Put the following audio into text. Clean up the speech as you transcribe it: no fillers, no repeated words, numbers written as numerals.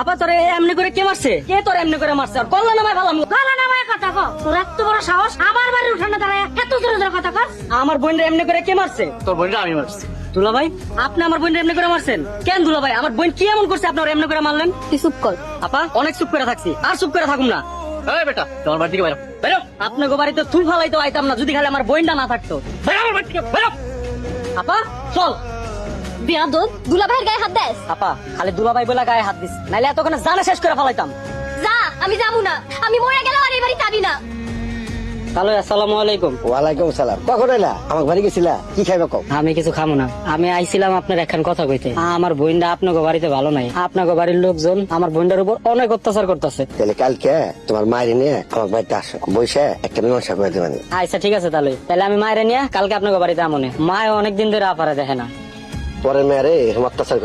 আপা তোরে এমনি করে কে মারছে? কে তোর এমনি করে মারছে? আর কল্লা নামায় ভালো গলা নামায় কথা কর। তোর এত বড় সাহস আমার বাড়ির উঠানে দাঁড়ায় এত জোরে জোরে কথা কর। আমার বোনটা এমনি করে কে মারছে? তোর বোনটা আমি মারছি। দুলা ভাই, আপনি আমার বোনটা এমনি করে মারছেন কেন? দুলা ভাই, আমার বোন কি এমন করছে আপনার এমনি করে মারলেন? তুই চুপ কর। আপা অনেক চুপ করে থাকছি, আর চুপ করে থাকুম না। এই বেটা, তোমার বাড়ি থেকে বাইরে বেরো। আপনাকে বাড়িতে থুই ফালাইতে আইতাম না যদি খালি আমার বোনটা না থাকতো। বেরো আমার বাড়ি থেকে, বেরো। আপা চল। বিয়াদব, দুলা ভাইয়ের গায়ে হাত দেস। আপা খালি দুলা ভাই বলে গায়ে হাত দিস, নাইলে এতক্ষণে জানা শেষ করে ফালাইতাম। যা, আমি যাবো না। আমি মরে গেলেও আর এই বাড়ি যাবি না। হ্যালো, আসসালামু আলাইকুম। ওয়ালাইকুম সালাম। কখন এলা? আমার বাড়ি গেছিলা, কি খাইবা কও? আমি কিছু খামো না, আমি আইছিলাম আপনার একখান কথা কইতে। আমার বোনটা আপনাকে বাড়িতে ভালো নাই, আপনাকে বাড়ির লোকজন আমার বোনটার উপর অনেক অত্যাচার করতেছে। তাহলে কালকে তোমার মায়ের নিয়ে আমার বাড়িতে আসো, বসে একটা মীমাংসা করে দেবানি। আচ্ছা ঠিক আছে, তাহলে আমি মায়ের নিয়ে কালকে আপনাকে বাড়িতে আমনে। মায় অনেকদিন ধরে আপারে দেখে না। পরে মেয়েরে এরকম অত্যাচার